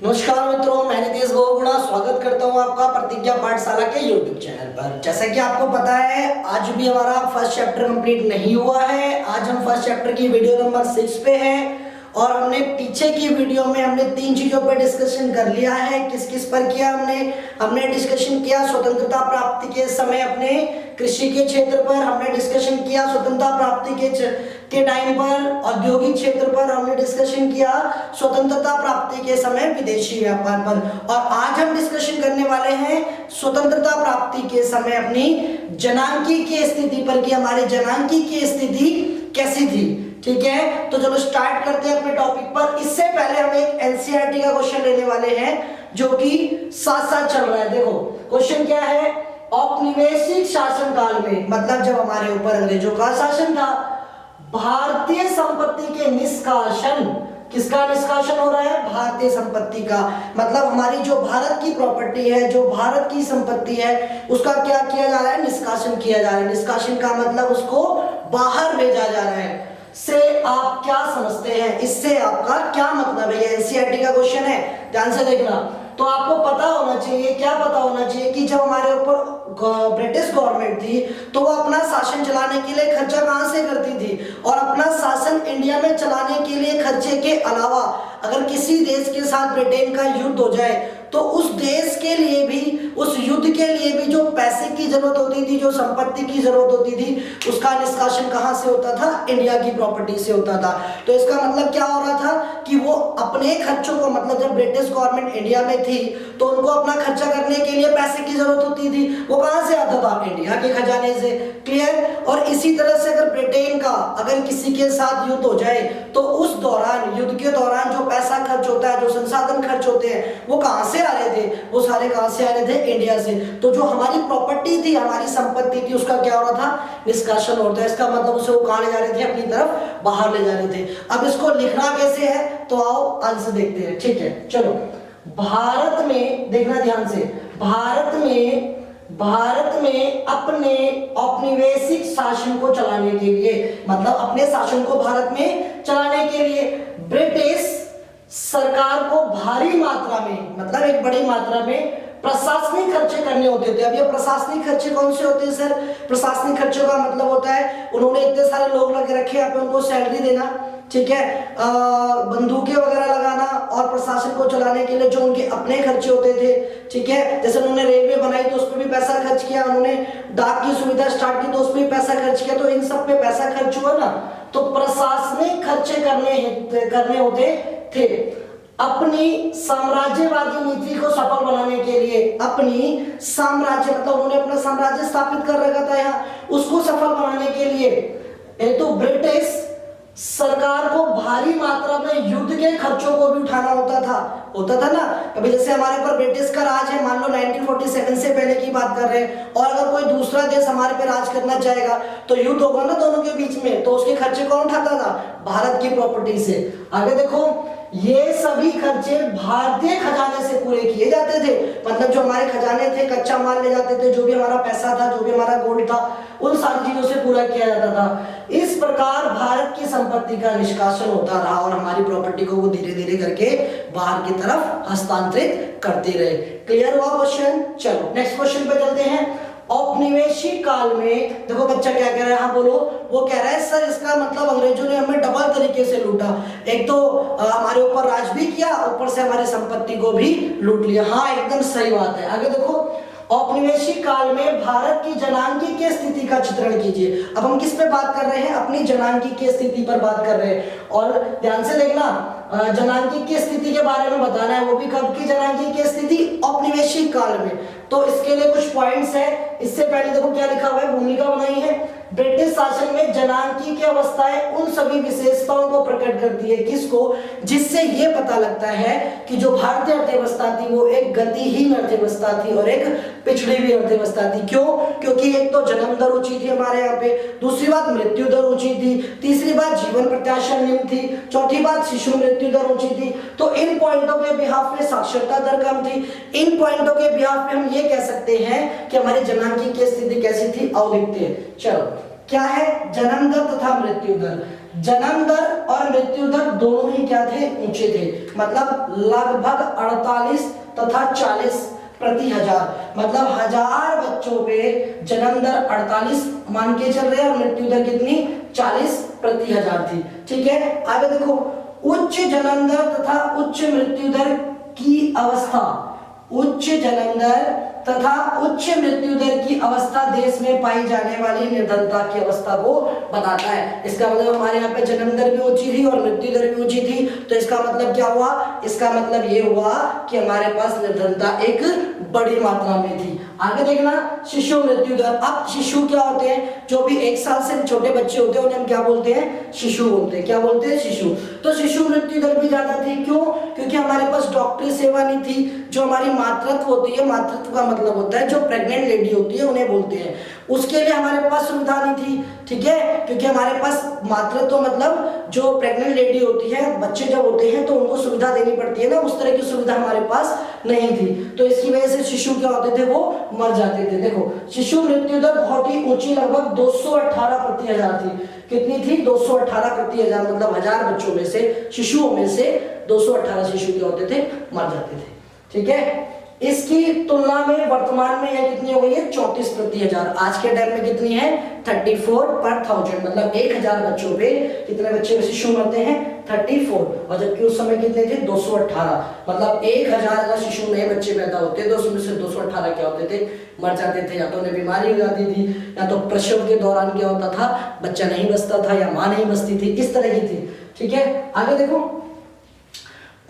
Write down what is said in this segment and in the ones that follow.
नमस्कार मित्रों, मैं नितेश बहुगुणा स्वागत करता हूं आपका प्रतिज्ञा पाठशाला के YouTube चैनल पर। जैसा कि आपको पता है, आज भी हमारा फर्स्ट चैप्टर कंप्लीट नहीं हुआ है। आज हम फर्स्ट चैप्टर की वीडियो नंबर 6 पे हैं और हमने पीछे की वीडियो में हमने 3 चीजों पर डिस्कशन कर लिया है। किस किस पर किया हमने डिस्कशन किया स्वतंत्रता प्राप्ति के समय अपने कृषि के क्षेत्र पर, हमने डिस्कशन किया स्वतंत्रता प्राप्ति के टाइम पर औद्योगिक क्षेत्र पर, हमने डिस्कशन किया स्वतंत्रता प्राप्ति के समय विदेशी व्यापार पर। और आज हम डिस्कशन करने वाले हैं स्वतंत्रता प्राप्ति के समय अपनी जनांकी की स्थिति पर, कि हमारे जनांकी की स्थिति कैसी थी। ठीक है, तो चलो स्टार्ट करते हैं अपने टॉपिक पर। इससे पहले हम एक एनसीईआरटी का क्वेश्चन लेने वाले हैं जो कि साथ साथ चल रहा है। देखो क्वेश्चन क्या है, औपनिवेशिक शासन काल में, मतलब जब हमारे ऊपर अंग्रेजों का शासन था, भारतीय संपत्ति के निष्कासन, किसका निष्कासन हो रहा है? भारतीय संपत्ति का। मतलब हमारी जो भारत की प्रॉपर्टी है, जो भारत की संपत्ति है, उसका क्या किया जा रहा है? निष्कासन किया जा रहा है। निष्कासन का मतलब उसको बाहर भेजा जा रहा है। से आप क्या समझते हैं, इससे आपका क्या मतलब है? ये एनसीईआरटी का क्वेश्चन है, ध्यान से देखना। तो आपको पता होना चाहिए, क्या पता होना चाहिए कि जब हमारे ऊपर ब्रिटिश गवर्नमेंट थी तो वो अपना शासन चलाने के लिए खर्चा कहां से करती थी, और अपना शासन इंडिया में चलाने के लिए खर्चे के अलावा अगर किसी देश के साथ ब्रिटेन का युद्ध हो जाए तो उस देश के लिए भी, उस युद्ध के लिए भी जो पैसे की जरूरत होती थी, जो संपत्ति की जरूरत होती थी, उसका निष्कासन कहां से होता था? इंडिया की प्रॉपर्टी से होता था। तो इसका मतलब क्या हो रहा था कि वो अपने खर्चों को, मतलब जब ब्रिटिश गवर्नमेंट इंडिया में थी तो उनको अपना खर्चा करने के लिए पैसे की जरूरत होती थी, वो कहां से आता था? इंडिया के खजाने से। क्लियर? और इसी तरह से अगर ब्रिटेन का अगर किसी के साथ युद्ध हो जाए तो उस दौरान, युद्ध के दौरान जो पैसा खर्च होता है, जो संसाधन खर्च होते हैं, वो कहां से आ रहे थे? वो सारे कहां से आ रहे थे? इंडिया से। तो जो हमारी प्रॉपर्टी थी, हमारी संपत्ति थी, उसका क्या हो रहा था? निष्कासन होता है। इसका मतलब उसे वो कहां ले जा रहे थे? अपनी तरफ बाहर ले जा रहे थे। अब इसको लिखना कैसे है, तो आओ आंसर देखते हैं। ठीक है, चलो। भारत में देखना ध्यान से, भारत में अपने औपनिवेशिक शासन को चलाने के लिए, मतलब अपने शासन को भारत में चलाने के लिए ब्रिटिश सरकार को भारी मात्रा में, मतलब एक बड़ी मात्रा में प्रशासनिक खर्चे करने होते थे। अब ये प्रशासनिक खर्चे कौन से होते हैं सर? प्रशासनिक खर्चों का मतलब होता है उन्होंने इतने सारे लोग लगे रखे, यहाँ पे उनको सैलरी देना, ठीक है, बंदूकें वगैरह लगाना, और प्रशासन को चलाने के लिए जो उनके अपने खर्चे होते थे। ठीक है, जैसे उन्होंने रेलवे बनाई तो उस पर भी पैसा खर्च किया, उन्होंने डाक की सुविधा स्टार्ट की तो उस पर भी पैसा खर्च किया, तो इन सब पे पैसा खर्च हुआ ना, तो प्रशासनिक खर्चे करने होते थे। अपनी साम्राज्यवादी नीति को सफल बनाने के लिए, अपनी साम्राज्य, मतलब उन्होंने अपना साम्राज्य स्थापित कर रखा था यहाँ, उसको सफल बनाने के लिए तो ब्रिटिश सरकार को भारी मात्रा में युद्ध के खर्चों को भी उठाना होता था ना। अभी जैसे हमारे पर ब्रिटिश का राज है, मान लो 1947 से पहले की बात कर रहे हैं, और अगर कोई दूसरा देश हमारे पे राज करना चाहेगा तो युद्ध होगा ना दोनों के बीच में, तो उसके खर्चे कौन उठाता था? भारत की प्रॉपर्टी से। आगे देखो, ये सभी खर्चे भारतीय खजाने से पूरे किए जाते थे। मतलब जो हमारे खजाने थे, कच्चा माल ले जाते थे, जो भी हमारा पैसा था, जो भी हमारा गोल्ड था, उन सारी चीजों से पूरा किया जाता था। इस प्रकार भारत की संपत्ति का निष्कासन होता रहा और हमारी प्रॉपर्टी को वो धीरे धीरे करके बाहर की तरफ हस्तांतरित करते रहे। क्लियर हुआ क्वेश्चन? चलो नेक्स्ट क्वेश्चन पे चलते हैं। औपनिवेशिक काल में देखो बच्चा क्या कह रहा है, हाँ बोलो। वो कह रहा है सर इसका मतलब अंग्रेजों ने हमें डबल तरीके से लूटा, एक तो हमारे ऊपर राज भी किया, ऊपर से हमारी संपत्ति को भी लूट लिया। हाँ एकदम सही बात है। आगे देखो, औपनिवेशिक काल में भारत की जनांकी की स्थिति का चित्रण कीजिए। अब हम किस पे बात कर रहे हैं? अपनी जनांकी की स्थिति पर बात कर रहे हैं। और ध्यान से देखना, जनांकी की स्थिति के बारे में बताना है, वो भी कब की जनांकी की स्थिति? औपनिवेशिक काल में। तो इसके लिए कुछ पॉइंट्स है। इससे पहले देखो क्या लिखा हुआ है, भूमिका बनाई है। ब्रिटिश शासन में जनांकी की अवस्थाएं उन सभी विशेषताओं को प्रकट करती है, किसको? जिससे ये पता लगता है कि जो भारतीय अर्थव्यवस्था थी वो एक गतिहीन अर्थव्यवस्था थी और एक पिछड़ी हुई अर्थव्यवस्था थी। क्यों? क्योंकि एक तो जन्म दर ऊंची थी हमारे यहाँ पे, दूसरी बात मृत्यु दर ऊंची थी, तीसरी बात जीवन प्रत्याशा निम्न थी, चौथी बात शिशु मृत्यु दर ऊंची थी। तो इन पॉइंटों के बिहाफ में साक्षरता दर कम थी। इन पॉइंटों के बिहाफ में हम ये कह सकते हैं कि हमारी जनांकी की स्थिति कैसी थी? आओ देखते हैं। चलो, क्या है? जन्म दर तथा मृत्यु दर। जन्म दर और मृत्यु दर दोनों ही क्या थे, ऊंचे थे। मतलब लगभग 48 तथा 40 प्रति हजार, मतलब 1000 बच्चों पे जन्म दर 48 मान के चल रहे हैं और मृत्यु दर कितनी, 40 प्रति हजार थी। ठीक है, आगे देखो, उच्च जन्म दर तथा उच्च मृत्यु दर की अवस्था, उच्च जन्म दर तथा उच्च मृत्यु दर की अवस्था देश में पाई जाने वाली निर्धनता की अवस्था को बताता है। इसका मतलब हमारे यहाँ पे जन्म दर भी ऊंची थी और मृत्यु दर भी ऊंची थी, तो इसका मतलब क्या हुआ, इसका मतलब ये हुआ कि हमारे पास निर्धनता एक बड़ी मात्रा में थी। आगे देखना, शिशु मृत्यु दर। अब शिशु क्या होते हैं, जो भी 1 साल से छोटे बच्चे होते हैं उन्हें हम क्या बोलते हैं, शिशु बोलते हैं। क्या बोलते हैं, शिशु। तो शिशु मृत्यु दर भी ज्यादा थी, क्यों, क्योंकि हमारे पास डॉक्टरी सेवा नहीं थी। जो हमारी मातृत्व होती है, मातृत्व का मतलब होता है जो प्रेग्नेंट लेडी होती है उन्हें बोलते हैं, उसके लिए हमारे पास सुविधा नहीं थी। ठीक है, क्योंकि हमारे पास मातृत्व मतलब जो प्रेग्नेंट लेडी होती है, बच्चे जब होते हैं तो उनको सुविधा देनी पड़ती है ना, उस तरह की सुविधा हमारे पास नहीं थी, तो इसकी वजह से शिशु क्या होते थे, वो मर जाते थे। देखो, शिशु मृत्यु दर बहुत ही ऊंची, लगभग 218 प्रति हजार थी। कितनी थी, 218 प्रति हजार, मतलब 1000 बच्चों में से, शिशुओं में से 218 शिशु क्या होते थे, मर जाते थे। ठीक है, इसकी तुलना में वर्तमान में यह कितनी हो गई है, 34 प्रति हजार। आज के टाइम में कितनी है, 34 पर 1000, मतलब 1000 बच्चों पे कितने बच्चे शिशु मरते हैं, 34, और जबकि उस समय कितने थे, 218, मतलब 1000 अगर शिशु नए बच्चे पैदा होते तो उसमें से 218 क्या होते थे, मर जाते थे। या तो उन्हें बीमारी हो जाती थी, या तो प्रसव के दौरान क्या होता था, बच्चा नहीं बचता था, या माँ नहीं बचती थी, इस तरह की थी। ठीक है, आगे देखो,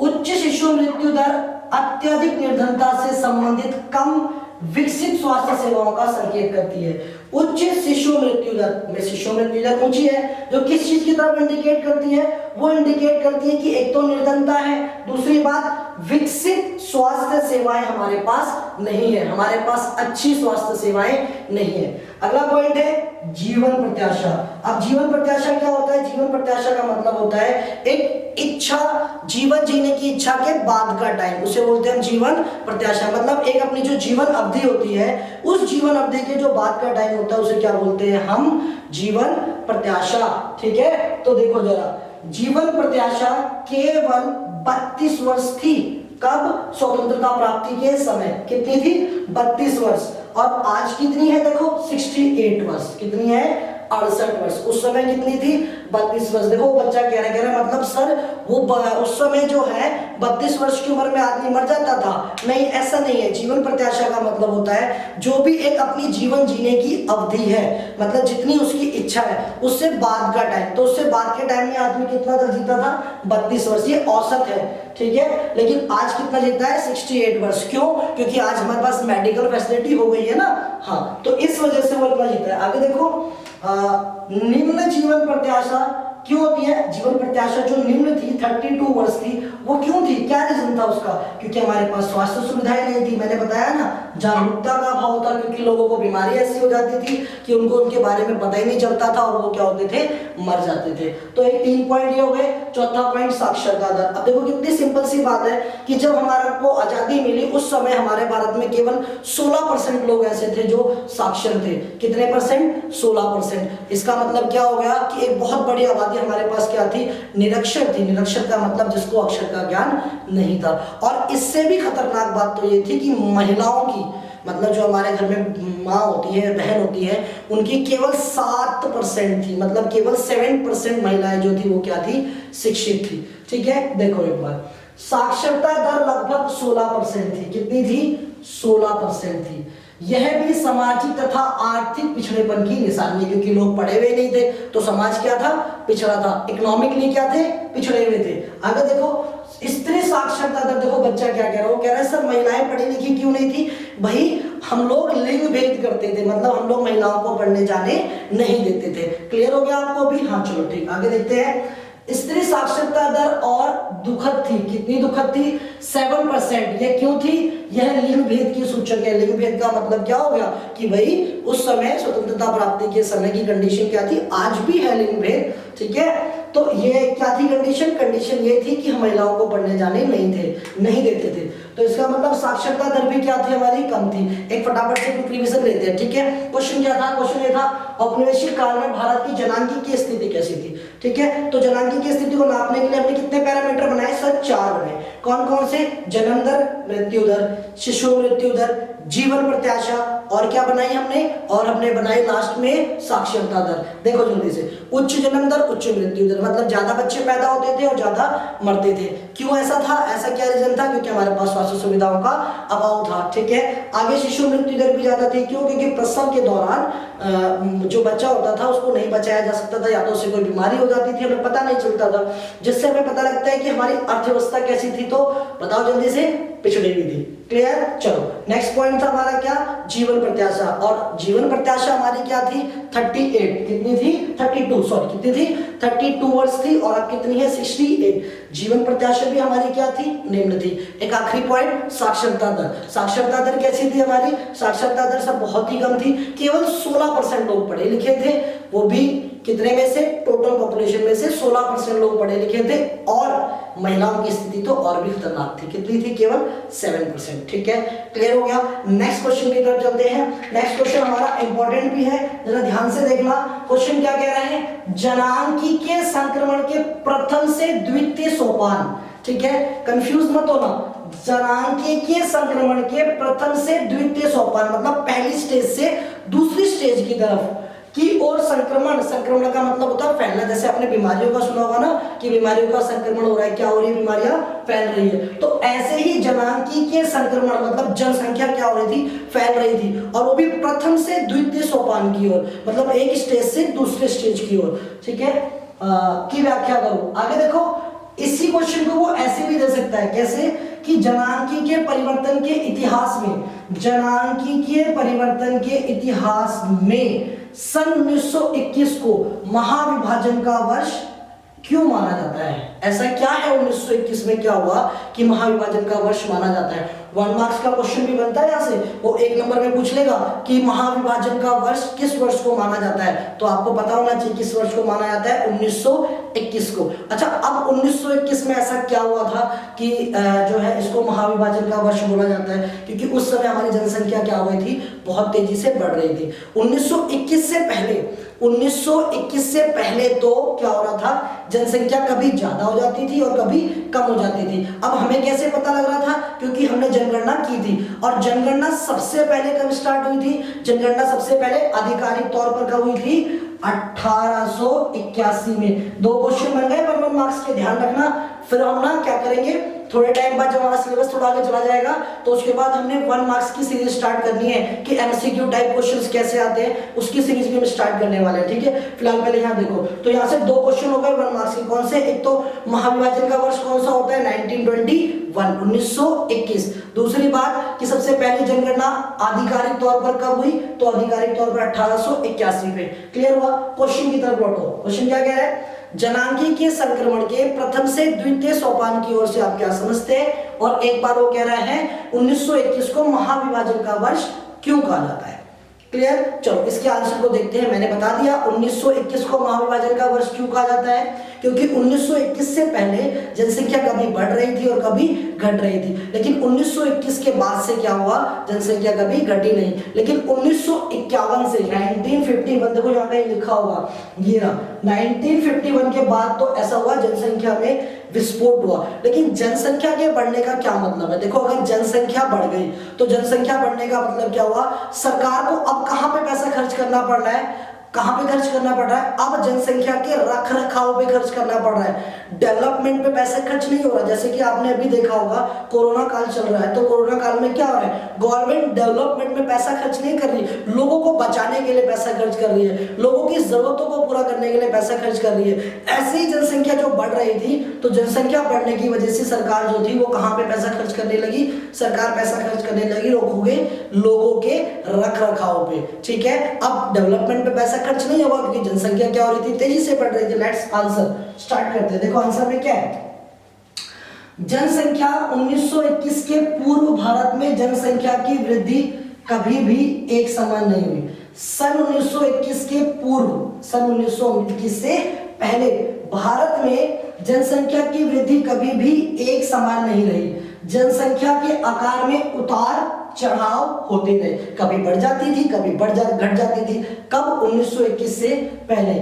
उच्च शिशु मृत्यु दर अत्यधिक निर्धनता से संबंधित कम विकसित स्वास्थ्य सेवाओं का संकेत करती है। उच्च शिशु मृत्यु दर में शिशु मृत्यु दर ऊंची है, जो किस चीज की तरफ इंडिकेट करती है, वो इंडिकेट करती है कि एक तो निर्धनता है, दूसरी बात विकसित स्वास्थ्य सेवाएं हमारे पास नहीं है, हमारे पास अच्छी स्वास्थ्य सेवाएं नहीं है। अगला पॉइंट है जीवन प्रत्याशा। अब जीवन प्रत्याशा क्या होता है, जीवन प्रत्याशा का मतलब होता है एक इच्छा, जीवन जीने की इच्छा के बाद का टाइम, उसे बोलते हैं हम जीवन प्रत्याशा। मतलब एक अपनी जो जीवन अवधि होती है, उस जीवन अवधि के जो बाद का टाइम होता है उसे क्या बोलते हैं हम, जीवन प्रत्याशा। ठीक है, तो देखो जरा, जीवन प्रत्याशा केवल 32 वर्ष थी। कब, स्वतंत्रता प्राप्ति के समय कितनी थी, 32 वर्ष, और आज कितनी है, देखो 68 वर्ष, कितनी है, 68 वर्ष। उस समय कितनी थी, 32 वर्ष। देखो बच्चा कह रहा है मतलब सर वो उस समय जो है 32 वर्ष की उम्र में आदमी मर जाता था। नहीं, ऐसा नहीं है। जीवन प्रत्याशा का मतलब होता है जो भी एक अपनी जीवन जीने की अवधि है, मतलब जितनी उसकी इच्छा है, उससे बाद का टाइम, तो उससे बाद के टाइम में आदमी कितना तक जीता था, 32 वर्ष, ये औसत है। ठीक है, लेकिन आज कितना जीता है, 68 वर्ष। क्यों, क्योंकि आज हमारे पास मेडिकल फैसिलिटी हो गई है ना, हाँ, तो इस वजह से वो इतना जीता है। आगे देखो, निम्न जीवन प्रत्याशा क्यों होती है, जीवन प्रत्याशा जो निम्न थी 32 वर्ष थी, वो क्यों थी, क्या रीजन था उसका, क्योंकि हमारे पास स्वास्थ्य सुविधाएं नहीं थी। मैंने बताया ना, जागरूकता का अभाव था, क्योंकि लोगों को बीमारी ऐसी हो जाती थी कि उनको उनके बारे में पता ही नहीं चलता था और वो क्या होते थे, मर जाते थे। तो एक 3 पॉइंट ये हो गए। चौथा पॉइंट साक्षरता दर। अब देखो कितनी सिंपल सी बात है कि जब हमारे को आजादी मिली उस समय हमारे भारत में केवल 16% लोग ऐसे थे जो साक्षर थे। कितने परसेंट, 16%। इसका मतलब क्या हो गया कि एक बहुत बड़ी आबादी हमारे पास क्या थी, निरक्षर थी। निरक्षर का मतलब जिसको अक्षर का ज्ञान नहीं था। और इससे भी खतरनाक बात तो ये थी कि महिलाओं की, मतलब जो हमारे घर में माँ होती है, बहन होती है, उनकी केवल 7% थी, मतलब केवल 7% महिलाएं जो थी वो क्या थी, शिक्षित थी। ठीक है, देखो एक बार, साक्षरता दर लगभग 16% थी। कितनी थी, 16% थी। यह भी सामाजिक तथा आर्थिक पिछड़ेपन की निशानी है, क्योंकि लोग पढ़े हुए नहीं थे तो समाज क्या था, पिछड़ा था। इकोनॉमिकली क्या थे, पिछड़े हुए थे। आगे देखो, स्त्री साक्षरता दर। देखो बच्चा क्या कह रहा है, वो कह रहा है सर महिलाएं पढ़ी लिखी क्यों नहीं थी, भाई हम लोग लिंग भेद करते थे, मतलब हम लोग महिलाओं को पढ़ने जाने नहीं देते थे। क्लियर हो गया आपको भी, हाँ चलो ठीक, आगे देखते हैं। स्त्री साक्षरता दर और दुखद थी। कितनी दुखद थी, 7%। यह क्यों थी, यह लिंग भेद की सूचक है। लिंग भेद का मतलब क्या हो गया कि भाई उस समय स्वतंत्रता प्राप्ति के समय की कंडीशन क्या थी, आज भी है लिंग भेद। ठीक है, तो ये क्या थी कंडीशन, कंडीशन ये थी कि महिलाओं को पढ़ने जाने नहीं देते थे। तो इसका मतलब साक्षरता दर भी क्या थी, हमारी कम थी। एक फटाफट से क्विक रिवीजन लेते हैं। ठीक है, क्वेश्चन क्या था, क्वेश्चन ये था औपनिवेशिक काल में भारत की जनांगी की स्थिति कैसी थी। ठीक है। तो जनांकी की स्थिति को नापने के लिए हमने कितने पैरामीटर बनाए सर? 4 बनाए। कौन कौन से? जन्म दर, मृत्यु दर, शिशु मृत्यु दर, जीवन प्रत्याशा, और क्या बनाई हमने? और हमने बनाई लास्ट में साक्षरता दर। देखो जल्दी से, उच्च जन्म दर, उच्च मृत्यु दर, मतलब ज्यादा बच्चे पैदा होते थे और ज्यादा मरते थे। क्यों ऐसा था? ऐसा क्या रीजन था? क्योंकि हमारे पास स्वास्थ्य सुविधाओं का अभाव था। ठीक है। आगे शिशु मृत्यु दर भी ज्यादा थी। क्यों? क्योंकि प्रसव के दौरान जो बच्चा होता था उसको नहीं बचाया जा सकता था, या तो उसे कोई बीमारी हो जाती थी, हमें पता नहीं चलता था, जिससे हमें पता लगता है कि हमारी अर्थव्यवस्था कैसी थी। तो बताओ जल्दी से, पिछड़ी हुई थी। क्लियर? चलो नेक्स्ट पॉइंट था हमारा क्या? जीवन प्रत्याशा। और जीवन प्रत्याशा हमारी क्या थी? 38। कितनी थी? 32, सॉरी कितनी थी? 32 वर्ष थी। और अब कितनी है? 68। जीवन प्रत्याशा भी हमारी क्या थी? निम्न थी। एक आखिरी पॉइंट, साक्षरता दर। साक्षरता दर कैसी थी हमारी? साक्षरता दर सब बहुत ही कम थी। केवल 16% लोग पढ़े लिखे थे, वो भी कितने में से? टोटल पॉपुलेशन में से 16% लोग पढ़े लिखे थे। और महिलाओं की स्थिति तो और भी खतरनाक थी। कितनी थी? केवल 7%। ठीक है, क्लियर हो गया। नेक्स्ट क्वेश्चन की तरफ चलते हैं। नेक्स्ट क्वेश्चन हमारा इंपॉर्टेंट भी है, जरा ध्यान से देखना। क्वेश्चन क्या कह रहे हैं? जनांकी के संक्रमण के प्रथम से द्वितीय सोपान। ठीक है, कंफ्यूज मत होना। जनांकी के संक्रमण के प्रथम से द्वितीय सोपान मतलब पहली स्टेज से दूसरी स्टेज की तरफ की ओर संक्रमण। संक्रमण का मतलब होता है फैलना। जैसे आपने बीमारियों का सुना होगा ना कि बीमारियों का संक्रमण हो रहा है, क्या हो रही है? बीमारियां फैल रही है। तो ऐसे ही जनांकी के संक्रमण मतलब जनसंख्या क्या हो रही थी? फैल रही थी, और वो भी प्रथम से द्वितीय सोपान की ओर, मतलब एक स्टेज से दूसरे स्टेज की ओर। ठीक है, की व्याख्या करो। आगे देखो, इसी क्वेश्चन को वो ऐसे भी दे सकता है। कैसे? कि जनांकी के परिवर्तन के इतिहास में, जनांकी के परिवर्तन के इतिहास में सन 1921 को महाविभाजन का वर्ष क्यों माना जाता है? ऐसा क्या है 1921 में क्या हुआ कि महाविभाजन का वर्ष माना जाता है? 1 मार्क्स का क्वेश्चन भी बनता है यहाँ से, वो 1 नंबर में पूछ लेगा कि महाविभाजन का वर्ष किस वर्ष को माना जाता है। तो आपको पता होना चाहिए किस वर्ष को माना जाता है? 1921 को। अच्छा, अब 1921 में ऐसा क्या हुआ था कि जो है इसको महाविभाजन का वर्ष बोला जाता है? क्योंकि उस समय हमारी जनसंख्या क्या हो रही थी? बहुत तेजी से बढ़ रही थी। 1921 से पहले तो क्या हो रहा था? जनसंख्या कभी ज्यादा हो जाती थी और कभी कम हो जाती थी। अब हमें कैसे पता लग रहा था? क्योंकि हमने जनगणना की थी। और जनगणना सबसे पहले कब स्टार्ट हुई थी? जनगणना सबसे पहले आधिकारिक तौर पर कब हुई थी? 1881 में। 2 क्वेश्चन बन गए 1 मार्क्स के, ध्यान रखना। फिर हम ना क्या करेंगे, थोड़े टाइम बाद जब हमारा सिलेबस थोड़ा आगे चला जाएगा तो उसके बाद हमने 1 मार्क्स की सीरीज स्टार्ट करनी है कि एमसीक्यू टाइप क्वेश्चंस कैसे आते हैं, उसकी सीरीज भी हम स्टार्ट करने वाले हैं। ठीक है, फिलहाल पहले यहाँ देखो। तो यहाँ से 2 क्वेश्चन हो गए 1 मार्क्स के। कौन से? एक तो महाविभाजन का वर्ष कौन सा होता है? 1921। दूसरी बात कि सबसे पहली जनगणना आधिकारिक तौर पर कब हुई? तो आधिकारिक तौर पर 1881 में। क्लियर हुआ? क्वेश्चन की तरफ लौटो। क्वेश्चन क्या कह रहा है? जनांकी के संक्रमण के प्रथम से द्वितीय सोपान की ओर से आप क्या समझते हैं? और एक बार वो कह रहा है 1921 को महाविभाजन का वर्ष क्यों कहा जाता है? क्लियर? चलो इसके आंसर को देखते हैं। मैंने बता दिया 1921 को महाविभाजन का वर्ष क्यों कहा जाता है, क्योंकि 1921 से पहले जनसंख्या कभी बढ़ रही थी और कभी घट रही थी, लेकिन 1921 के बाद से क्या हुआ, जनसंख्या कभी घटी नहीं। लेकिन 1951 से 1951, देखो यहाँ पे लिखा होगा ये रहा, 1951 के बाद तो ऐसा हुआ जनसंख्या में विस्फोट हुआ। लेकिन जनसंख्या के बढ़ने का क्या मतलब है? देखो अगर जनसंख्या बढ़ गई तो जनसंख्या बढ़ने का मतलब क्या हुआ, सरकार को अब कहां पे पैसा खर्च करना पड़ रहा है, कहां पे खर्च करना पड़ रहा है, अब जनसंख्या के रख रखाव पे खर्च करना पड़ रहा है, डेवलपमेंट पे पैसा खर्च नहीं हो रहा। जैसे कि आपने अभी देखा होगा कोरोना काल चल रहा है, तो कोरोना काल में क्या हो रहा है, गवर्नमेंट डेवलपमेंट में पैसा खर्च नहीं कर रही, लोगों को बचाने के लिए पैसा खर्च कर रही है, लोगों की जरूरतों को पूरा करने के लिए पैसा खर्च कर रही है। ऐसे ही जनसंख्या जो बढ़ रही थी, तो जनसंख्या बढ़ने की वजह से सरकार जो थी वो कहां पे पैसा खर्च करने लगी, सरकार पैसा खर्च करने लगी लोगों के रख रखाव पे। ठीक है, अब डेवलपमेंट पे पैसा खर्च नहीं होगा क्योंकि जनसंख्या क्या हो रही थी, तेजी से बढ़ रही थी। लेट्स आंसर स्टार्ट करते हैं। देखो आंसर में क्या है, जनसंख्या 1921 के पूर्व भारत में जनसंख्या की वृद्धि कभी भी एक समान नहीं हुई। सन 1921 के पूर्व, सन 1921 से पहले भारत में जनसंख्या की वृद्धि कभी भी एक समान नहीं रही। जनसंख्या के आकार में उतार चढ़ाव होते रहे, कभी बढ़ जाती थी, कभी घट जाती थी। कब? 1921 से पहले।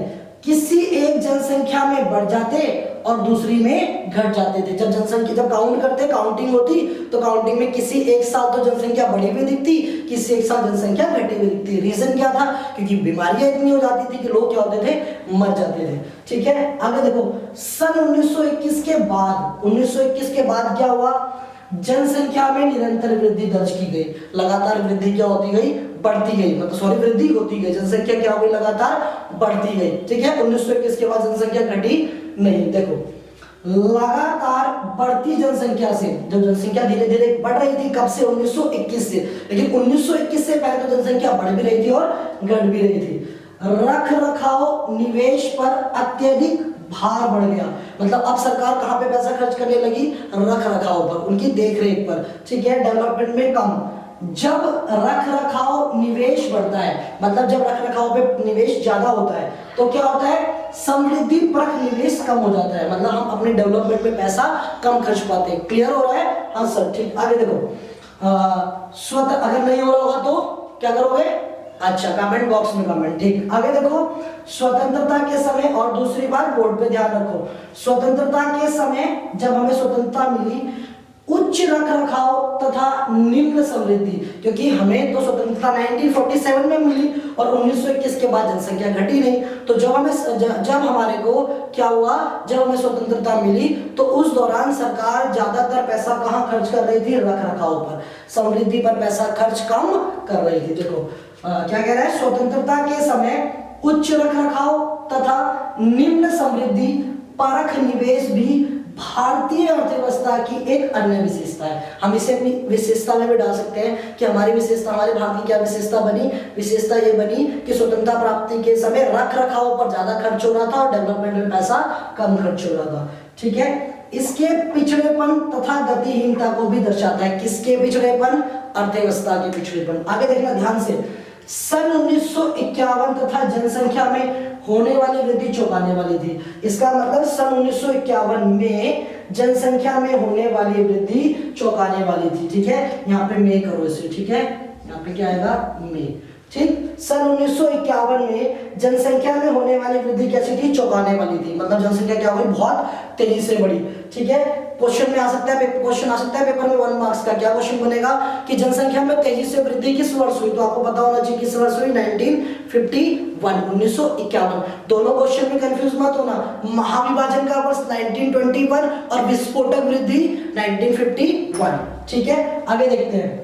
किसी एक जनसंख्या में बढ़ जाते और दूसरी में घट जाते थे। जब जनसंख्या जब काउंट करते काउंटिंग होती तो काउंटिंग में किसी एक साल तो जनसंख्या बढ़ी हुई दिखती, किसी एक साल जनसंख्या घटी हुई दिखती। रीजन क्या था? क्योंकि बीमारियां इतनी हो जाती थी कि लोग क्या होते थे, मर जाते थे। ठीक है, आगे देखो सन 1921 के बाद 1921 के बाद क्या हुआ? जनसंख्या में निरंतर वृद्धि दर्ज की गई। लगातार वृद्धि क्या होती गई? बढ़ती गई, मतलब सॉरी वृद्धि होती गई, जनसंख्या क्या हो गई? लगातार बढ़ती गई। ठीक है, 1921 के बाद जनसंख्या घटी नहीं। देखो लगातार बढ़ती जनसंख्या से, जब जनसंख्या धीरे धीरे बढ़ रही थी, कब से? 1921 से। लेकिन 1921 से पहले तो जनसंख्या बढ़ भी रही थी और घट भी रही थी। रख रखाव निवेश पर अत्यधिक भार बढ़ गया, मतलब अब सरकार कहां पे पैसा खर्च करने लगी? रख रखाव पर, उनकी देखरेख पर। ठीक है, डेवलपमेंट में कम। जब रख रखाव निवेश बढ़ता है, मतलब जब रख रखाव पे निवेश ज्यादा होता है तो क्या होता है? समृद्धि परक निवेश कम हो जाता है, मतलब हम अपने डेवलपमेंट में पैसा कम खर्च पाते हैं। क्लियर हो रहा है? हाँ सर, ठीक। आगे देखो स्वतः, अगर नहीं हो रहा होगा तो क्या करोगे? अच्छा, कमेंट बॉक्स में कमेंट। ठीक, आगे देखो स्वतंत्रता के समय, और दूसरी बात बोर्ड पे ध्यान रखो, स्वतंत्रता के समय जब हमें स्वतंत्रता मिली, उच्च रख रखाव तथा निम्न समृद्धि, क्योंकि हमें तो स्वतंत्रता 1947 में मिली और 1921 के बाद जनसंख्या घटी नहीं, तो जब हमारे को क्या हुआ? जब हमें स्वतंत्रता मिली तो उस दौरान सरकार ज्यादातर पैसा कहाँ खर्च कर रही थी? रख रखाव पर। समृद्धि पर पैसा खर्च कम कर रही थी। देखो क्या कह रहा है? स्वतंत्रता के समय उच्च रख रखाव तथा निम्न समृद्धि परख निवेश भी भारतीय अर्थव्यवस्था की एक अन्य विशेषता है। हम इसे अपनी विशेषता में भी डाल सकते हैं कि हमारी विशेषता, हमारे भारत की क्या विशेषता बनी? विशेषता ये बनी कि स्वतंत्रता प्राप्ति के समय रख रखाव पर ज्यादा खर्च हो रहा था और डेवलपमेंट में पैसा कम खर्च हो रहा था। ठीक है, इसके पिछड़ेपन तथा गतिहीनता को भी दर्शाता है। किसके पिछड़ेपन? अर्थव्यवस्था के पिछड़ेपन। आगे देखना ध्यान से, सन 1951 तथा जनसंख्या में होने वाली वृद्धि चौंकाने वाली थी। इसका मतलब सन 1951 में जनसंख्या में होने वाली वृद्धि चौंकाने वाली थी। ठीक है, यहाँ पे में करो इसे। ठीक है, यहाँ पे क्या आएगा? में। ठीक, सन 1951 में जनसंख्या में होने वाली वृद्धि कैसी थी? चौंकाने वाली थी, मतलब जनसंख्या क्या हुई? बहुत तेजी से बढ़ी। ठीक है, क्वेश्चन में आ सकता है, क्वेश्चन आ सकता है पेपर में 1 मार्क्स का। क्या क्वेश्चन बनेगा कि जनसंख्या में तेजी से वृद्धि किस वर्ष हुई? तो आपको पता होना चाहिए किस वर्ष हुई? 1951, 1951। दोनों क्वेश्चन में कंफ्यूज मत होना। महाविभाजन का वर्ष 1921 और विस्फोटक वृद्धि 1951। ठीक है, आगे देखते हैं।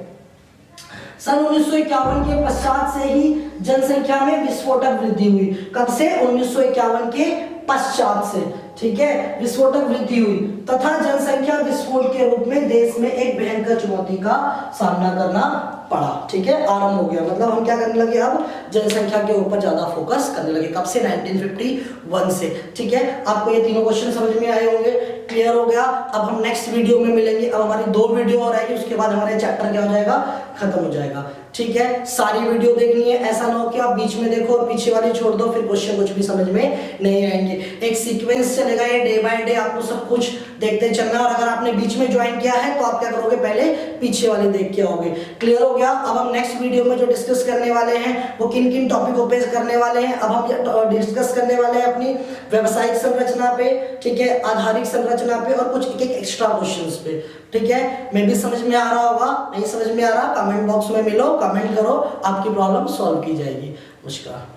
सन 1951 के पश्चात से ही जनसंख्या में विस्फोटक वृद्धि हुई। कब से? 1951 के पश्चात से। ठीक है, विस्फोटक वृद्धि हुई तथा जनसंख्या विस्फोट के रूप में देश में एक भयंकर चुनौती का सामना करना पड़ा। ठीक है, आरंभ हो गया, मतलब हम क्या करने लगे? अब जनसंख्या के ऊपर ज्यादा फोकस करने लगे। कब से? 1951 से। ठीक है, आपको ये तीनों क्वेश्चन समझ में आए होंगे, क्लियर हो गया। अब हम नेक्स्ट वीडियो में मिलेंगे। अब हमारी 2 वीडियो और आएगी, उसके बाद हमारे चैप्टर क्या हो जाएगा? खत्म हो जाएगा। ठीक है, सारी वीडियो देखनी है, ऐसा ना हो कि आप बीच में देखो और पीछे वाली छोड़ दो, फिर क्वेश्चन कुछ भी समझ में नहीं आएंगे। एक सीक्वेंस चलेगा, ये डे बाय डे आपको सब कुछ देखते चलना। और अगर आपने बीच में ज्वाइन किया है तो आप क्या करोगे? पहले पीछे वाले देख के आओगे। क्लियर हो गया। अब हम नेक्स्ट वीडियो में जो डिस्कस करने वाले हैं वो किन किन टॉपिकों पे करने वाले हैं। अब हम डिस्कस करने वाले हैं अपनी व्यवसायिक संरचना पे, ठीक है, आधारिक संरचना पे और कुछ एक एक्स्ट्रा क्वेश्चंस पे। ठीक है, मैं भी समझ में आ रहा होगा, नहीं समझ में आ रहा कमेंट बॉक्स में मिलो, कमेंट करो, आपकी प्रॉब्लम सॉल्व की जाएगी। नमस्कार।